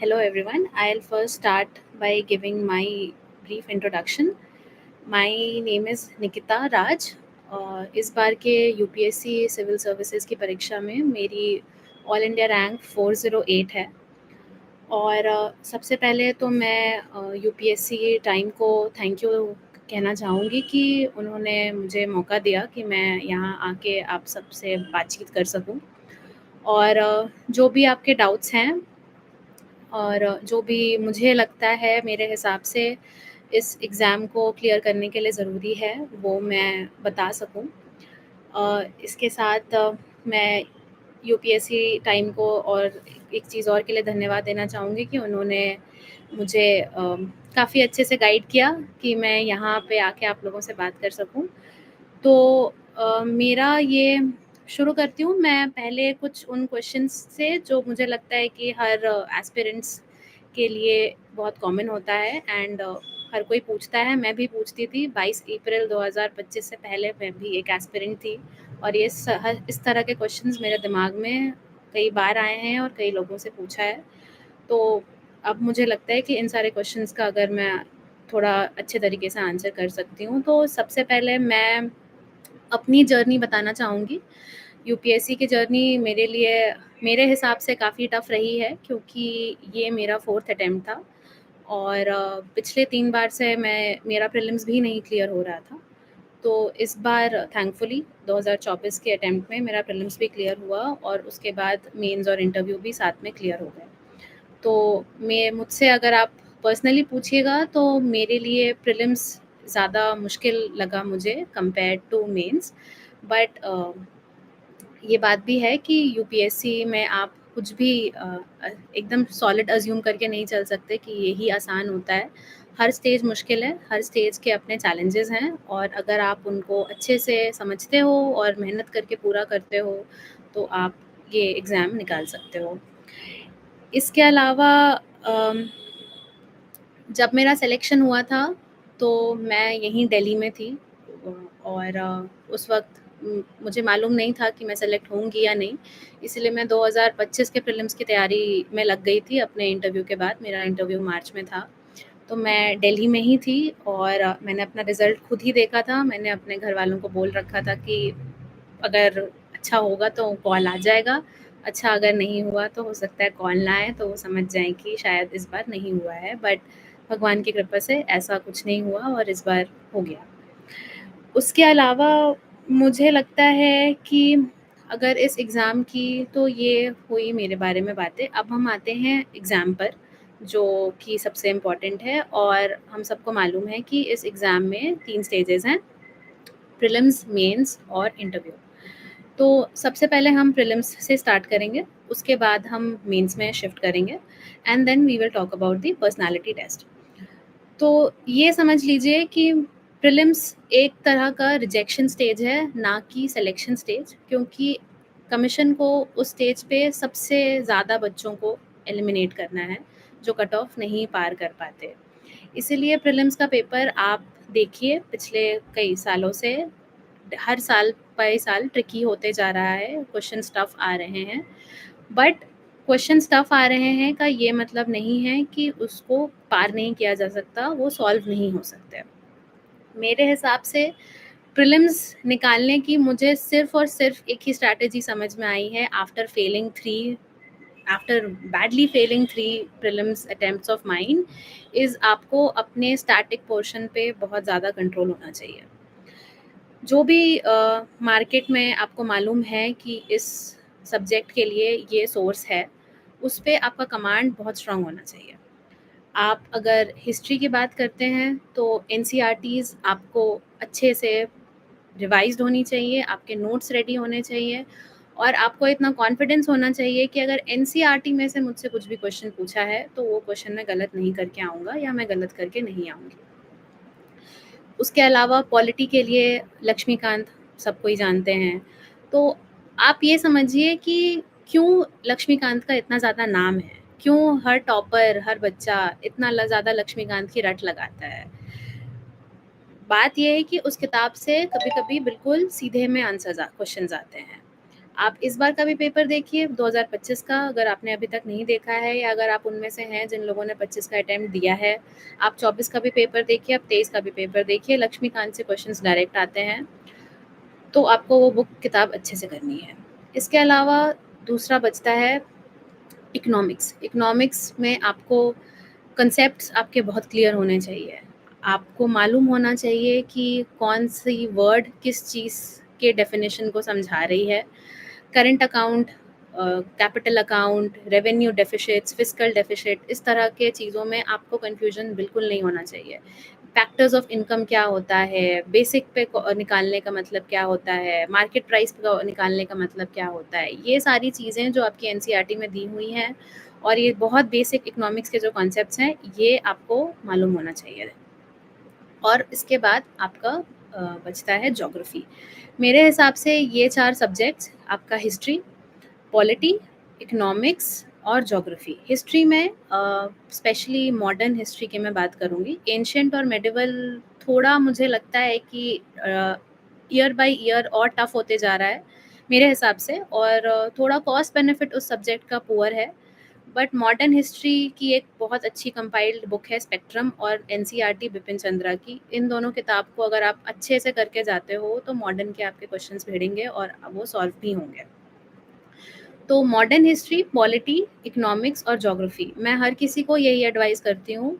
Hello everyone. I'll first start by giving my brief introduction. My name is Nikita Raj. इस बार के UPSC civil services की परीक्षा में मेरी ऑल इंडिया रैंक 408 है। और सबसे पहले तो मैं यूपीएससी टाइम को थैंक यू कहना चाहूँगी कि उन्होंने मुझे मौका दिया कि मैं यहाँ आके आप सबसे बातचीत कर सकूँ। और जो भी आपके डाउट्स हैं और जो भी मुझे लगता है मेरे हिसाब से इस एग्ज़ाम को क्लियर करने के लिए ज़रूरी है, वो मैं बता सकूँ। इसके साथ मैं यूपीएससी टाइम को और एक चीज़ और के लिए धन्यवाद देना चाहूँगी कि उन्होंने मुझे काफ़ी अच्छे से गाइड किया कि मैं यहाँ पे आके आप लोगों से बात कर सकूँ। तो मेरा ये शुरू करती हूँ मैं पहले कुछ उन क्वेश्चंस से जो मुझे लगता है कि हर एस्पिरेंट्स के लिए बहुत कॉमन होता है एंड हर कोई पूछता है। मैं भी पूछती थी। 22 अप्रैल 2025 से पहले मैं भी एक एस्पिरेंट थी और इस तरह के क्वेश्चंस मेरे दिमाग में कई बार आए हैं और कई लोगों से पूछा है। तो अब मुझे लगता है कि इन सारे क्वेश्चंस का अगर मैं थोड़ा अच्छे तरीके से आंसर कर सकती हूँ। तो सबसे पहले मैं अपनी जर्नी बताना चाहूँगी। यूपीएससी की जर्नी मेरे लिए मेरे हिसाब से काफ़ी टफ़ रही है क्योंकि ये मेरा 4th अटेम्प्ट था और पिछले 3 बार से मेरा प्रीलिम्स भी नहीं क्लियर हो रहा था। तो इस बार थैंकफुली 2024 के अटेम्प्ट में मेरा प्रीलिम्स भी क्लियर हुआ और उसके बाद मेंस और इंटरव्यू भी साथ में क्लियर हो गए। तो मैं मुझसे अगर आप पर्सनली पूछिएगा तो मेरे लिए प्रीलिम्स ज़्यादा मुश्किल लगा मुझे कंपेयर टू मेंस। बट ये बात भी है कि यूपीएससी में आप कुछ भी एकदम सॉलिड अज्यूम करके नहीं चल सकते कि यही आसान होता है। हर स्टेज मुश्किल है, हर स्टेज के अपने चैलेंजेस हैं और अगर आप उनको अच्छे से समझते हो और मेहनत करके पूरा करते हो तो आप ये एग्ज़ाम निकाल सकते हो। इसके अलावा अम, जब मेरा सिलेक्शन हुआ था तो मैं यहीं दिल्ली में थी और उस वक़्त मुझे मालूम नहीं था कि मैं सेलेक्ट होंगी या नहीं, इसलिए मैं 2025 के प्रीलिम्स की तैयारी में लग गई थी अपने इंटरव्यू के बाद। मेरा इंटरव्यू मार्च में था, तो मैं दिल्ली में ही थी और मैंने अपना रिज़ल्ट खुद ही देखा था। मैंने अपने घरवालों को बोल रखा था कि अगर अच्छा होगा तो कॉल आ जाएगा, अच्छा अगर नहीं हुआ तो हो सकता है कॉल ना आए, तो वो समझ जाएँ कि शायद इस बार नहीं हुआ है। बट भगवान की कृपा से ऐसा कुछ नहीं हुआ और इस बार हो गया। उसके अलावा मुझे लगता है कि अगर इस एग्ज़ाम की तो ये हुई मेरे बारे में बातें। अब हम आते हैं एग्ज़ाम पर, जो कि सबसे इम्पोर्टेंट है और हम सबको मालूम है कि इस एग्ज़ाम में 3 स्टेजेस हैं, प्रीलिम्स, मेंस और इंटरव्यू। तो सबसे पहले हम प्रीलिम्स से स्टार्ट करेंगे, उसके बाद हम मेंस में शिफ्ट करेंगे and then we will talk about the personality test. तो ये समझ लीजिए कि प्रीलिम्स एक तरह का रिजेक्शन स्टेज है, ना कि सिलेक्शन स्टेज, क्योंकि कमीशन को उस स्टेज पे सबसे ज़्यादा बच्चों को एलिमिनेट करना है, जो कट ऑफ नहीं पार कर पाते। इसीलिए प्रीलिम्स का पेपर आप देखिए पिछले कई सालों से हर साल बाई साल ट्रिकी होते जा रहा है, क्वेश्चन टफ आ रहे हैं। बट क्वेश्चन टफ आ रहे हैं का ये मतलब नहीं है कि उसको पार नहीं किया जा सकता, वो सॉल्व नहीं हो सकते। मेरे हिसाब से प्रीलिम्स निकालने की मुझे सिर्फ़ और सिर्फ़ एक ही स्ट्रैटेजी समझ में आई है after badly failing 3 prelims attempts of mine is आपको अपने स्टैटिक पोर्शन पे बहुत ज़्यादा कंट्रोल होना चाहिए। जो भी मार्केट में आपको मालूम है कि इस सब्जेक्ट के लिए ये सोर्स है, उस पे आपका कमांड बहुत स्ट्रॉन्ग होना चाहिए। आप अगर हिस्ट्री की बात करते हैं तो एनसीईआरटीज़ आपको अच्छे से रिवाइज़्ड होनी चाहिए, आपके नोट्स रेडी होने चाहिए और आपको इतना कॉन्फिडेंस होना चाहिए कि अगर एनसीईआरटी में से मुझसे कुछ भी क्वेश्चन पूछा है, तो वो क्वेश्चन मैं गलत नहीं करके आऊँगा या मैं गलत करके नहीं आऊँगी। उसके अलावा पॉलिटी के लिए लक्ष्मीकांत सब कोई जानते हैं। तो आप ये समझिए कि क्यों लक्ष्मीकांत का इतना ज़्यादा नाम है? क्यों हर टॉपर, हर बच्चा इतना ज़्यादा लक्ष्मीकांत की रट लगाता है? बात ये है कि उस किताब से कभी-कभी बिल्कुल सीधे में क्वेश्चंस आते हैं। आप इस बार का भी पेपर देखिए 2025 का, अगर आपने अभी तक नहीं देखा है या अगर आप उनमें से हैं जिन लोगों ने 25 का अटेम्प्ट दिया है, आप 24 का भी पेपर देखिए, आप 23 का भी पेपर देखिए, लक्ष्मीकांत से क्वेश्चंस डायरेक्ट आते हैं, तो आपको वो बुक किताब अच्छे से करनी है। इसके अलावा दूसरा बचता है इकोनॉमिक्स। इकोनॉमिक्स में आपको कंसेप्ट्स आपके बहुत क्लियर होने चाहिए। आपको मालूम होना चाहिए कि कौन सी वर्ड किस चीज़ के डेफिनेशन को समझा रही है। Current account, capital account, revenue deficits, fiscal deficit, इस तरह के चीज़ों में आपको कन्फ्यूजन बिल्कुल नहीं होना चाहिए। फैक्टर्स ऑफ इनकम क्या होता है, बेसिक पे निकालने का मतलब क्या होता है, मार्केट प्राइस पे निकालने का मतलब क्या होता है, ये सारी चीज़ें जो आपकी एनसीईआरटी में दी हुई हैं और ये बहुत बेसिक इकोनॉमिक्स के जो कॉन्सेप्ट्स हैं, ये आपको मालूम होना चाहिए। और इसके बाद आपका बचता है ज्योग्राफी। मेरे हिसाब से ये 4 सब्जेक्ट्स आपका हिस्ट्री, पॉलिटी, इकोनॉमिक्स और ज्योग्राफी। हिस्ट्री में स्पेशली मॉडर्न हिस्ट्री की मैं बात करूँगी। एंशिएंट और मेडिवल थोड़ा मुझे लगता है कि ईयर बाय ईयर और टफ होते जा रहा है मेरे हिसाब से, और थोड़ा कॉस्ट बेनिफिट उस सब्जेक्ट का पुअर है। बट मॉडर्न हिस्ट्री की एक बहुत अच्छी कंपाइल्ड बुक है स्पेक्ट्रम और एनसीईआरटी बिपिन चंद्रा की। इन दोनों किताब को अगर आप अच्छे से करके जाते हो तो मॉडर्न के आपके क्वेश्चंस भिड़ेंगे और वो सॉल्व भी होंगे। तो मॉडर्न हिस्ट्री, पॉलिटी, इकोनॉमिक्स और ज्योग्राफी, मैं हर किसी को यही एडवाइस करती हूँ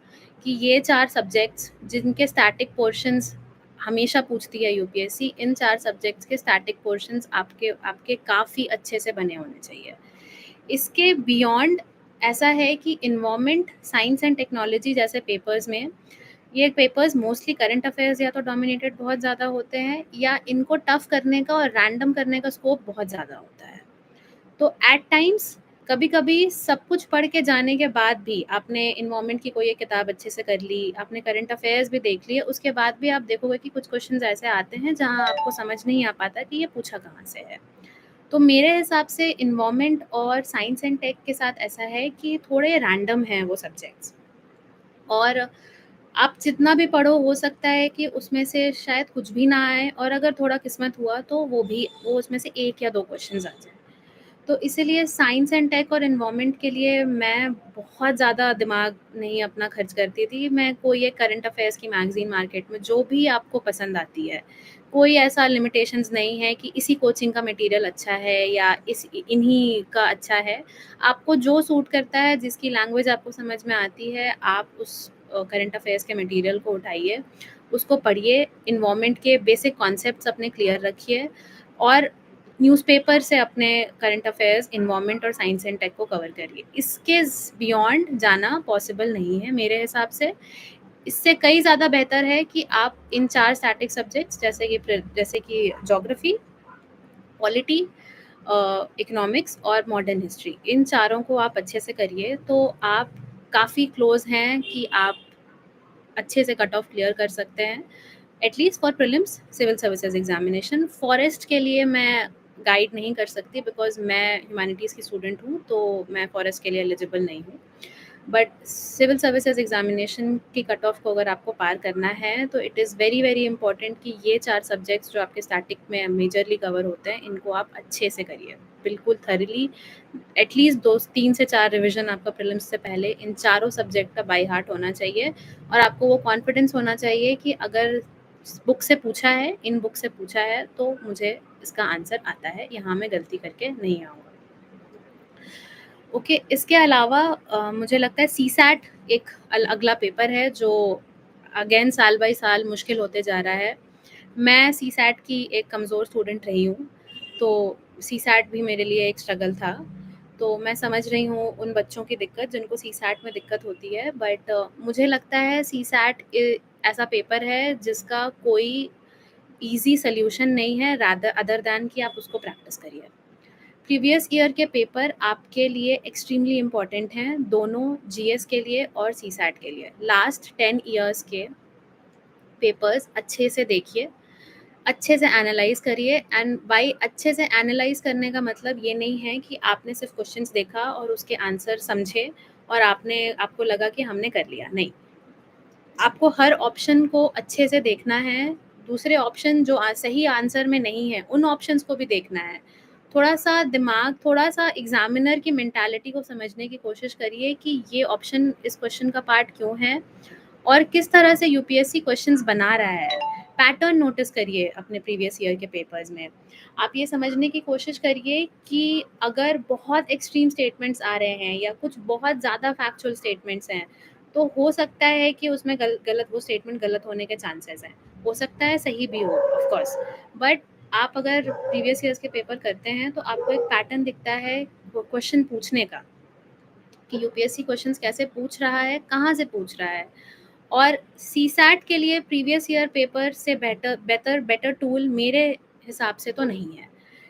कि ये 4 सब्जेक्ट्स जिनके स्टैटिक पोर्शंस हमेशा पूछती है यूपीएससी, इन 4 सब्जेक्ट्स के स्टैटिक पोर्शंस आपके आपके काफ़ी अच्छे से बने होने चाहिए। इसके बियॉन्ड ऐसा है कि इन्वायरमेंट, साइंस एंड टेक्नोलॉजी जैसे पेपर्स में, ये पेपर्स मोस्टली करंट अफेयर्स या तो डोमिनेटेड बहुत ज़्यादा होते हैं या इनको टफ करने का और रैंडम करने का स्कोप बहुत ज़्यादा होता है। तो एट टाइम्स कभी-कभी सब कुछ पढ़ के जाने के बाद भी आपने एनवायरनमेंट की कोई एक किताब अच्छे से कर ली, आपने करंट अफेयर्स भी देख लिए, उसके बाद भी आप देखोगे कि कुछ क्वेश्चंस ऐसे आते हैं जहाँ आपको समझ नहीं आ पाता कि ये पूछा कहाँ से है। तो मेरे हिसाब से एनवायरनमेंट और साइंस एंड टेक के साथ ऐसा है कि थोड़े रैंडम हैं वो सब्जेक्ट्स, और आप जितना भी पढ़ो हो सकता है कि उसमें से शायद कुछ भी ना आए, और अगर थोड़ा किस्मत हुआ तो वो उसमें से 1 या 2 क्वेश्चंस आ जाएँ। तो इसीलिए साइंस एंड टेक और एनवायरनमेंट के लिए मैं बहुत ज़्यादा दिमाग नहीं अपना खर्च करती थी। मैं कोई एक करंट अफेयर्स की मैगज़ीन मार्केट में जो भी आपको पसंद आती है, कोई ऐसा लिमिटेशंस नहीं है कि इसी कोचिंग का मटेरियल अच्छा है या इन्हीं का अच्छा है। आपको जो सूट करता है, जिसकी लैंग्वेज आपको समझ में आती है, आप उस करंट अफेयर्स के मटेरियल को उठाइए, उसको पढ़िए, एनवायरनमेंट के बेसिक कॉन्सेप्ट्स अपने क्लियर रखिए और न्यूज़पेपर से अपने करंट अफेयर्स, एनवायरनमेंट और साइंस एंड टेक को कवर करिए। इसके बियॉन्ड जाना पॉसिबल नहीं है मेरे हिसाब से। इससे कई ज़्यादा बेहतर है कि आप इन 4 स्टैटिक सब्जेक्ट्स जैसे कि ज्योग्राफी, पॉलिटी, इकोनॉमिक्स और मॉडर्न हिस्ट्री, इन चारों को आप अच्छे से करिए तो आप काफ़ी क्लोज़ हैं कि आप अच्छे से कट ऑफ क्लियर कर सकते हैं, at least for prelims civil services examination. Forest के लिए मैं गाइड नहीं कर सकती बिकॉज मैं ह्यूमैनिटीज़ की स्टूडेंट हूँ, तो मैं फॉरेस्ट के लिए एलिजिबल नहीं हूँ। बट सिविल सर्विसेज एग्जामिनेशन की कट ऑफ को अगर आपको पार करना है तो it is very very important कि ये 4 सब्जेक्ट्स जो आपके स्टैटिक में मेजरली कवर होते हैं, इनको आप अच्छे से करिए, बिल्कुल थरली। एटलीस्ट 2 3 से 4 रिवीजन आपका प्रीलिम्स से पहले इन चारों सब्जेक्ट का बाय हार्ट होना चाहिए, और आपको वो कॉन्फिडेंस होना चाहिए कि अगर बुक से पूछा है, इन बुक से पूछा है, तो मुझे इसका आंसर आता है, यहाँ मैं गलती करके नहीं आऊँगा। ओके, इसके अलावा मुझे लगता है सीसैट एक अगला पेपर है जो अगेन साल बाय साल मुश्किल होते जा रहा है। मैं सीसैट की एक कमज़ोर स्टूडेंट रही हूँ, तो सीसैट भी मेरे लिए एक स्ट्रगल था। तो मैं समझ रही हूँ उन बच्चों की दिक्कत जिनको सीसैट में दिक्कत होती है, बट मुझे लगता है सीसैट ऐसा पेपर है जिसका कोई ईज़ी सॉल्यूशन नहीं है रादर अदर दैन कि आप उसको प्रैक्टिस करिए। प्रीवियस ईयर के पेपर आपके लिए एक्सट्रीमली इम्पॉर्टेंट हैं, दोनों जीएस के लिए और सीसैट के लिए। लास्ट 10 इयर्स के पेपर्स अच्छे से देखिए, अच्छे से एनालाइज करिए, एंड बाय अच्छे से एनालाइज करने का मतलब ये नहीं है कि आपने सिर्फ क्वेश्चंस देखा और उसके आंसर समझे और आपको लगा कि हमने कर लिया, नहीं। आपको हर ऑप्शन को अच्छे से देखना है, दूसरे ऑप्शन जो सही आंसर में नहीं है, उन ऑप्शंस को भी देखना है। थोड़ा-सा दिमाग, थोड़ा-सा एग्ज़ामिनर की मेंटालिटी को समझने की कोशिश करिए कि ये ऑप्शन इस क्वेश्चन का पार्ट क्यों है और किस तरह से यूपीएससी क्वेश्चंस बना रहा है। पैटर्न नोटिस करिए अपने प्रीवियस ईयर के पेपर्स में। आप ये समझने की कोशिश करिए कि अगर बहुत एक्सट्रीम स्टेटमेंट्स आ रहे हैं या कुछ बहुत ज़्यादा फैक्चुअल स्टेटमेंट्स हैं, तो हो सकता है कि उसमें गलत वो स्टेटमेंट गलत होने के चांसेस हैं। हो सकता है सही भी हो ऑफ कोर्स, बट आप अगर प्रीवियस ईयर्स के पेपर करते हैं तो आपको एक पैटर्न दिखता है क्वेश्चन पूछने का, कि यूपीएससी क्वेश्चंस कैसे पूछ रहा है, कहाँ से पूछ रहा है। और सीसैट के लिए प्रीवियस ईयर पेपर से बेटर बेटर बेटर टूल मेरे हिसाब से तो नहीं है।